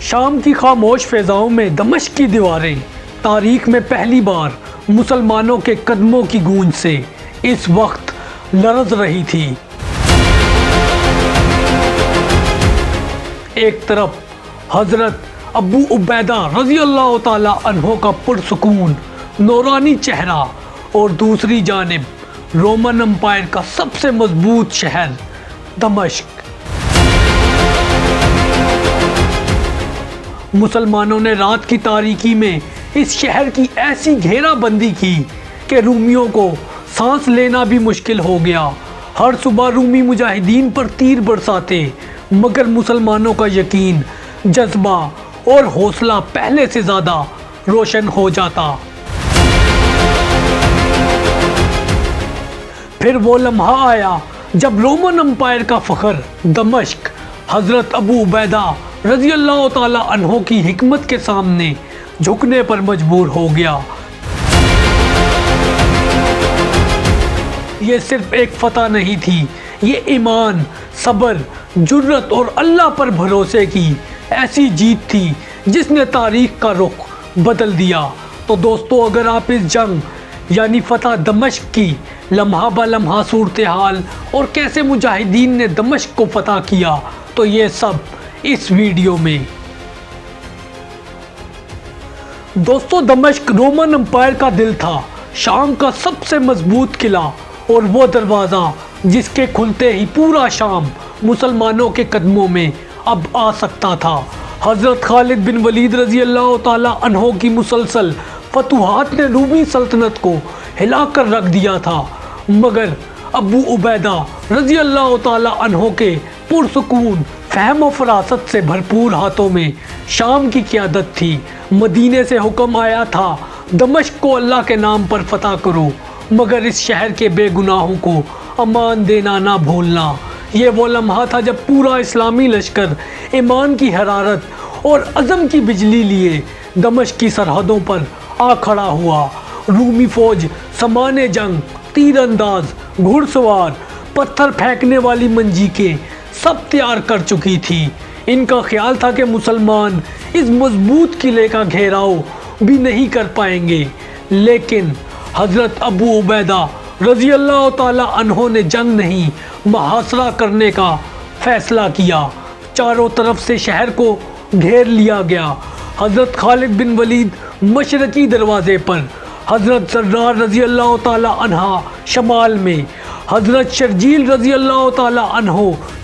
شام کی خاموش فضاؤں میں دمشق کی دیواریں تاریخ میں پہلی بار مسلمانوں کے قدموں کی گونج سے اس وقت لرز رہی تھی۔ ایک طرف حضرت ابو عبیدہ رضی اللہ تعالی عنہ کا پرسکون نورانی چہرہ اور دوسری جانب رومن امپائر کا سب سے مضبوط شہر دمشق۔ مسلمانوں نے رات کی تاریکی میں اس شہر کی ایسی گھیرا بندی کی کہ رومیوں کو سانس لینا بھی مشکل ہو گیا۔ ہر صبح رومی مجاہدین پر تیر برساتے، مگر مسلمانوں کا یقین، جذبہ اور حوصلہ پہلے سے زیادہ روشن ہو جاتا۔ پھر وہ لمحہ آیا جب رومن امپائر کا فخر دمشق حضرت ابو عبیدہ رضی اللہ تعالی عنہ کی حکمت کے سامنے جھکنے پر مجبور ہو گیا۔ یہ صرف ایک فتح نہیں تھی، یہ ایمان، صبر، جرت اور اللہ پر بھروسے کی ایسی جیت تھی جس نے تاریخ کا رخ بدل دیا۔ تو دوستو، اگر آپ اس جنگ یعنی فتح دمشق کی لمحہ بہ لمحہ صورتحال اور کیسے مجاہدین نے دمشق کو فتح کیا، تو یہ سب اس ویڈیو میں۔ دوستو، دمشق رومن امپائر کا دل تھا، شام کا سب سے مضبوط قلعہ اور وہ دروازہ جس کے کھلتے ہی پورا شام مسلمانوں کے قدموں میں اب آ سکتا تھا۔ حضرت خالد بن ولید رضی اللہ تعالی عنہ کی مسلسل فتوحات نے رومی سلطنت کو ہلا کر رکھ دیا تھا، مگر ابو عبیدہ رضی اللہ تعالی عنہ کے پرسکون فہم و فراست سے بھرپور ہاتھوں میں شام کی قیادت تھی۔ مدینے سے حکم آیا تھا دمشق کو اللہ کے نام پر فتح کرو، مگر اس شہر کے بے گناہوں کو امان دینا نہ بھولنا۔ یہ وہ لمحہ تھا جب پورا اسلامی لشکر ایمان کی حرارت اور عزم کی بجلی لیے دمشق کی سرحدوں پر آ کھڑا ہوا۔ رومی فوج سامان جنگ، تیر انداز، گھڑ سوار، پتھر پھینکنے والی منجیقیں سب تیار کر چکی تھی۔ ان کا خیال تھا کہ مسلمان اس مضبوط قلعے کا گھیراؤ بھی نہیں کر پائیں گے، لیکن حضرت ابو عبیدہ رضی اللہ تعالی عنہ نے جنگ نہیں، محاصرہ کرنے کا فیصلہ کیا۔ چاروں طرف سے شہر کو گھیر لیا گیا۔ حضرت خالد بن ولید مشرقی دروازے پر، حضرت زرار رضی اللہ تعالی عنہ شمال میں، حضرت شرجیل رضی اللہ تعالی عنہ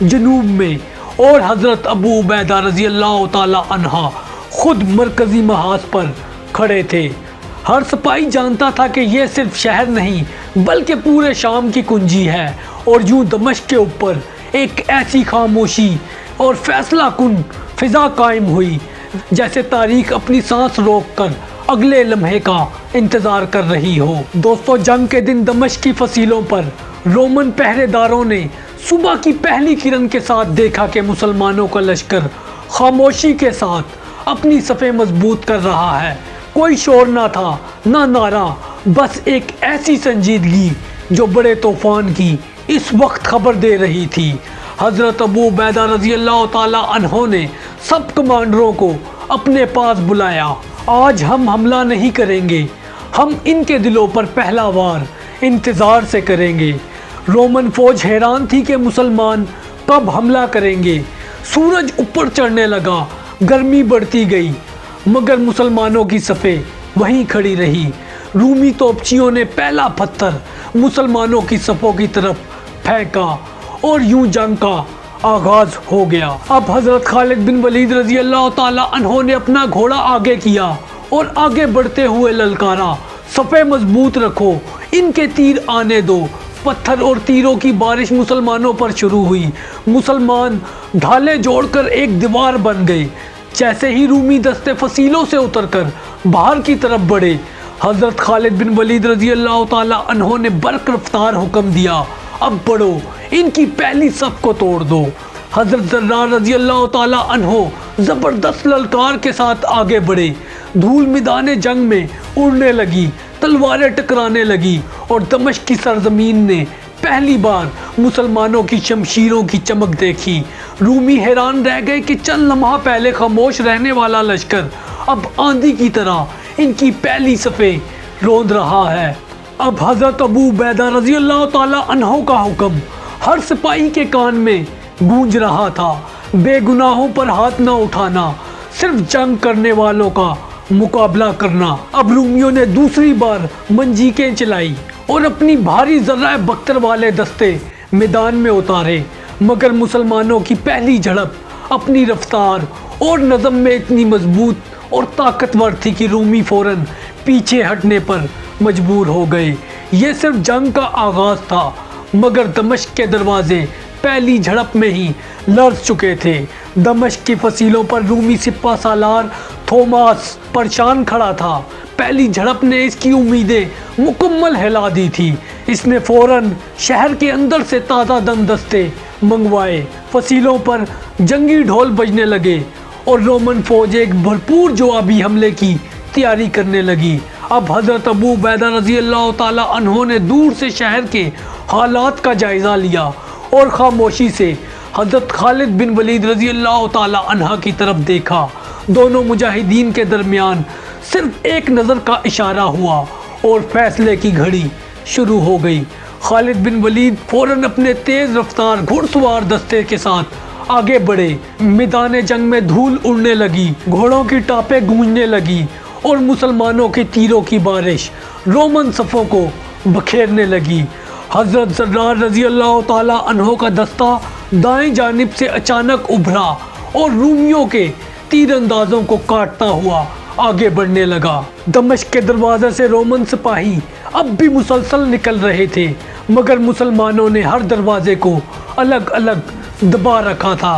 جنوب میں، اور حضرت ابو عبیدہ رضی اللہ تعالی عنہ خود مرکزی محاذ پر کھڑے تھے۔ ہر سپاہی جانتا تھا کہ یہ صرف شہر نہیں بلکہ پورے شام کی کنجی ہے، اور یوں دمشق کے اوپر ایک ایسی خاموشی اور فیصلہ کن فضا قائم ہوئی جیسے تاریخ اپنی سانس روک کر اگلے لمحے کا انتظار کر رہی ہو۔ دوستو، جنگ کے دن دمشق کی فصیلوں پر رومن پہرے داروں نے صبح کی پہلی کرن کے ساتھ دیکھا کہ مسلمانوں کا لشکر خاموشی کے ساتھ اپنی صفیں مضبوط کر رہا ہے۔ کوئی شور نہ تھا، نہ نعرہ، بس ایک ایسی سنجیدگی جو بڑے طوفان کی اس وقت خبر دے رہی تھی۔ حضرت ابو عبیدہ رضی اللہ تعالی عنہ نے سب کمانڈروں کو اپنے پاس بلایا۔ آج ہم حملہ نہیں کریں گے، ہم ان کے دلوں پر پہلا وار انتظار سے کریں گے۔ رومن فوج حیران تھی کہ مسلمان کب حملہ کریں گے۔ سورج اوپر چڑھنے لگا، گرمی بڑھتی گئی، مگر مسلمانوں کی صفیں وہیں کھڑی رہی۔ رومی توپچیوں نے پہلا پتھر مسلمانوں کی صفوں کی طرف پھینکا اور یوں جنگ کا آغاز ہو گیا۔ اب حضرت خالد بن ولید رضی اللہ تعالی عنہ نے اپنا گھوڑا آگے کیا اور آگے بڑھتے ہوئے للکارا، صفیں مضبوط رکھو، ان کے تیر آنے دو۔ پتھر اور تیروں کی بارش مسلمانوں پر شروع ہوئی۔ مسلمان ڈھالے جوڑ کر ایک دیوار بن گئے۔ جیسے ہی رومی دستے فصیلوں سے اتر کر باہر کی طرف بڑھے، حضرت خالد بن ولید رضی اللہ تعالی عنہ نے برق رفتار حکم دیا، اب بڑھو، ان کی پہلی صف کو توڑ دو۔ حضرت زرار رضی اللہ تعالی عنہ زبردست للکار کے ساتھ آگے بڑھے۔ دھول میدان جنگ میں اڑنے لگی، تلواریں ٹکرانے لگی اور دمشق کی سرزمین نے پہلی بار मुसलमानों की शमशीरों की चमक देखी। रूमी हैरान रह गए कि चंद लम्हा पहले खामोश रहने वाला लश्कर अब आंधी की तरह इनकी पहली सफ़े रोंद रहा है। अब हज़रत अबू उबैदा रज़ी अल्लाह ताला अन्हो का हुक्म हर सिपाही के कान में गूंज रहा था। बेगुनाहों पर हाथ न उठाना, सिर्फ जंग करने वालों का मुकाबला करना। अब रूमियों ने दूसरी बार मंजीकें चलाई और अपनी भारी जर्रा बख्तर वाले दस्ते मैदान में उतारे, मगर मुसलमानों की पहली झड़प अपनी रफ्तार और नज़म में इतनी मजबूत और ताकतवर थी कि रूमी फौरन पीछे हटने पर मजबूर हो गए। ये सिर्फ जंग का आगाज़ था, मगर दमिश्क के दरवाजे पहली झड़प में ही लर्ज़ चुके थे। दमिश्क की फसीलों पर रूमी सिपा सालार थोमास परेशान खड़ा था। पहली झड़प ने इसकी उम्मीदें मुकम्मल हिला दी थी। इसने फौरन शहर के अंदर से ताज़ा दम दस्ते मंगवाए। फसीलों पर जंगी ढोल बजने लगे और रोमन फौज एक भरपूर जवाबी हमले की तैयारी करने लगी। अब हज़रत अबू उबैदा रज़ी अल्लाह ताला अन्हो ने दूर से शहर के हालात का जायज़ा लिया और खामोशी से हज़रत खालिद बिन वलीद रज़ी अल्लाह ताला अन्हा की तरफ देखा। दोनों मुजाहिदीन के दरमियान सिर्फ एक नज़र का इशारा हुआ और फैसले की घड़ी शुरू हो गई। खालिद बिन वलीद फौरन अपने तेज़ रफ्तार घुड़सवार दस्ते के साथ आगे बढ़े। मैदान जंग में धूल उड़ने लगी, घोड़ों की टापें गूंजने लगी और मुसलमानों के तीरों की बारिश रोमन सफ़ों को बखेरने लगी। हज़रत ज़र्रार रज़ी अल्लाह ताला अन्हो का दस्ता दाएं जानिब से अचानक उभरा और रूमियों के तीरंदाजों को काटता हुआ आगे बढ़ने लगा। दमिश्क के दरवाजे से रोमन सिपाही अब भी मुसलसल निकल रहे थे, मगर मुसलमानों ने हर दरवाजे को अलग अलग दबा रखा था।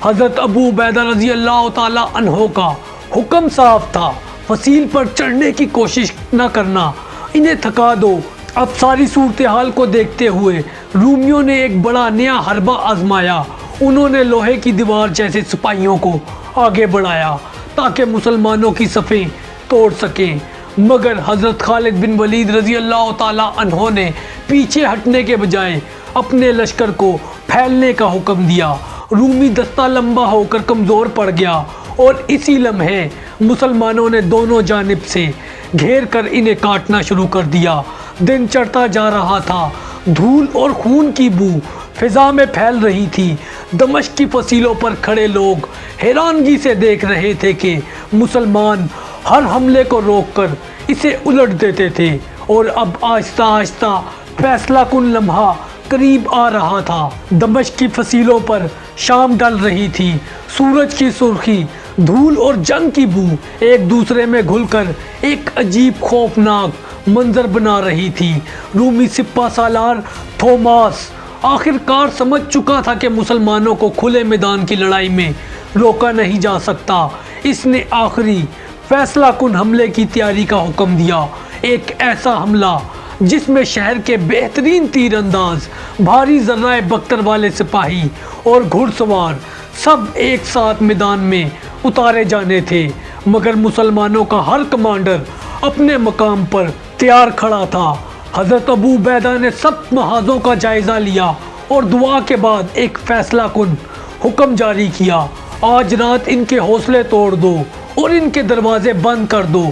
हज़रत अबू उबैदा रज़ी अल्लाह ताला अन्हो का हुक्म साफ था, फसील पर चढ़ने की कोशिश न करना, इन्हें थका दो। अब सारी सूरत हाल को देखते हुए रूमियों ने एक बड़ा नया हरबा आजमाया। उन्होंने लोहे की दीवार जैसे सिपाहियों को आगे बढ़ाया ताकि मुसलमानों की सफ़ें तोड़ सकें, मगर हज़रत खालिद बिन वलीद रज़ी अल्लाह ताला अन्हो ने पीछे हटने के बजाय अपने लश्कर को फैलने का हुक्म दिया। रूमी दस्ता लंबा होकर कमज़ोर पड़ गया और इसी लम्हे मुसलमानों ने दोनों जानिब से घेर कर इन्हें काटना शुरू कर दिया। दिन चढ़ता जा रहा था, धूल और खून की बू फिजा में फैल रही थी। दमिश्क की फसीलों पर खड़े लोग हैरानगी से देख रहे थे कि मुसलमान हर हमले को रोककर इसे उलट देते थे और अब आहिस्ता आहिस्ता फैसला कुन लम्हा करीब आ रहा था। दमिश्क की फसीलों पर शाम डल रही थी। सूरज की सुर्खी, धूल और जंग की बू एक दूसरे में घुलकर एक अजीब खौफनाक मंजर बना रही थी। रूमी सिपा सालार थोमास आखिरकार समझ चुका था कि मुसलमानों को खुले मैदान की लड़ाई में रोका नहीं जा सकता। इसने आखिरी फैसला कुन हमले की तैयारी का हुक्म दिया। एक ऐसा हमला जिसमें शहर के बेहतरीन तीरंदाज, भारी जर्राए बख्तर वाले सिपाही और घुड़सवार सब एक साथ मैदान में उतारे जाने थे, मगर मुसलमानों का हर कमांडर अपने मकाम पर तैयार खड़ा था। हज़रत अबू उबैदा ने सब महाजों का जायज़ा लिया और दुआ के बाद एक फैसला कुन हुक्म जारी किया। आज रात इनके हौसले तोड़ दो और इनके दरवाजे बंद कर दो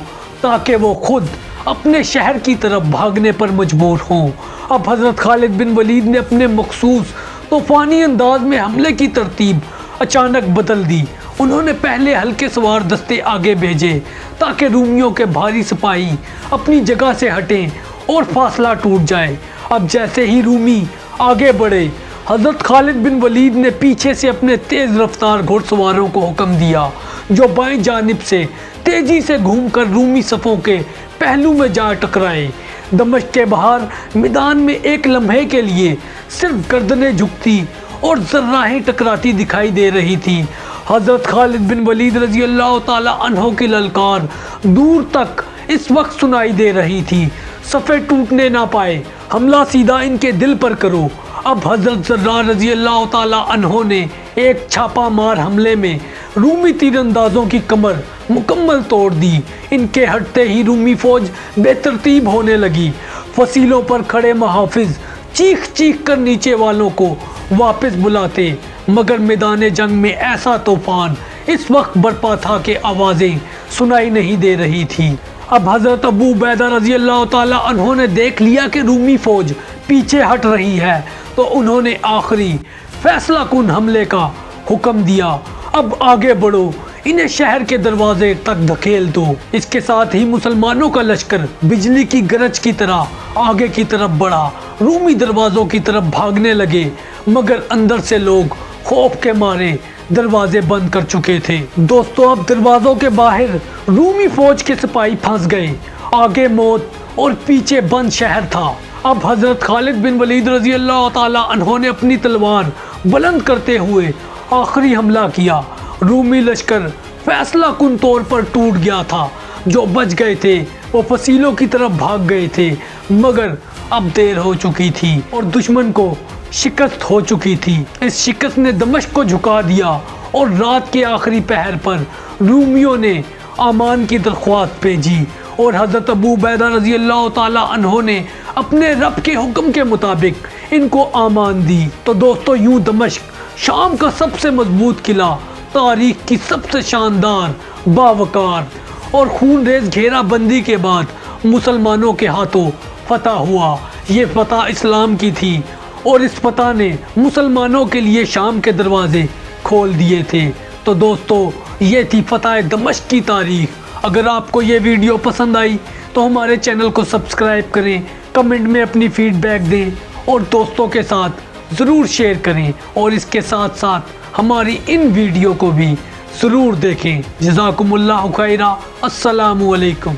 ताकि वो खुद अपने शहर की तरफ भागने पर मजबूर हों। अब हज़रत खालिद बिन वलीद ने अपने मखसूस तूफ़ानी अंदाज में हमले की तरतीब अचानक बदल दी। उन्होंने पहले हल्के सवार दस्ते आगे भेजे ताकि रूमियों के भारी सिपाही अपनी जगह से हटें और फासला टूट जाए। अब जैसे ही रूमी आगे बढ़े, हज़रत खालिद बिन वलीद ने पीछे से अपने तेज़ रफ्तार घुड़सवारों को हुक्म दिया, जो बाएं जानिब से तेज़ी से घूमकर रूमी सफ़ों के पहलू में जा टकराए। दमिश्क के बाहर मैदान में एक लम्हे के लिए सिर्फ गर्दनें झुकती और जर्राहें टकराती दिखाई दे रही थी। हज़रत खालिद बिन वलीद रज़ी अल्लाह ताला अन्हो की ललकार दूर तक इस वक्त सुनाई दे रही थी। सफ़े टूटने ना पाए, हमला सीधा इनके दिल पर करो। अब हज़रत ज़र्रार रज़ी अल्लाह ताला अन्हो ने एक छापा मार हमले में रूमी तीरंदाजों की कमर मुकम्मल तोड़ दी। इनके हटते ही रूमी फ़ौज बेतरतीब होने लगी। फसीलों पर खड़े मुहाफ़िज़ चीख चीख कर नीचे वालों को वापस बुलाते, मगर मैदान जंग में ऐसा तूफान इस वक्त बरपा था कि आवाज़ें सुनाई नहीं दे रही थी। अब हज़रत अबू उबैदा रज़ी अल्लाह ताला अन्हों ने देख लिया कि रूमी फ़ौज पीछे हट रही है, तो उन्होंने आखिरी फैसला कुन हमले का हुक्म दिया। अब आगे बढ़ो, इन्हें शहर के दरवाजे तक धकेल दो। इसके साथ ही मुसलमानों का लश्कर बिजली की गरज की तरह आगे की तरफ बढ़ा। रूमी दरवाज़ों की तरफ भागने लगे, मगर अंदर से लोग खौफ के मारे दरवाजे बंद कर चुके थे। दोस्तों, अब दरवाज़ों के बाहर रूमी फौज के सिपाही फंस गए। आगे मौत और पीछे बंद शहर था। अब हज़रत खालिद बिन वलीद रज़ी अल्लाह ताला अन्हों ने अपनी तलवार बुलंद करते हुए आखिरी हमला किया। रूमी लश्कर फैसला कुन तौर पर टूट गया था। जो बच गए थे वो फसीलों की तरफ भाग गए थे, मगर अब देर हो चुकी थी और दुश्मन को शिकस्त हो चुकी थी। इस शिकस्त ने दमिश्क को झुका दिया और रात के आखिरी पहर पर रूमियों ने अमान की दरख्वास्त भेजी और हज़रत अबू उबैदा रज़ी अल्लाह ताला अन्हों ने अपने रब के हुक्म के मुताबिक इनको अमान दी। तो दोस्तों, यूं दमिश्क शाम का सबसे मजबूत किला, तारीख की सबसे शानदार, बावकार और खूनरेज घेराबंदी के बाद मुसलमानों के हाथों फतह हुआ। ये फतह इस्लाम की थी और इस फतह ने मुसलमानों के लिए शाम के दरवाजे खोल दिए थे। तो दोस्तों, ये थी फतह दमिश्क की तारीख। अगर आपको ये वीडियो पसंद आई तो हमारे चैनल को सब्सक्राइब करें, कमेंट में अपनी फीडबैक दें और दोस्तों के साथ ज़रूर शेयर करें और इसके साथ साथ हमारी इन वीडियो को भी ज़रूर देखें। जज़ाकुमुल्लाहु खैरा। अस्सलामु अलैकुम।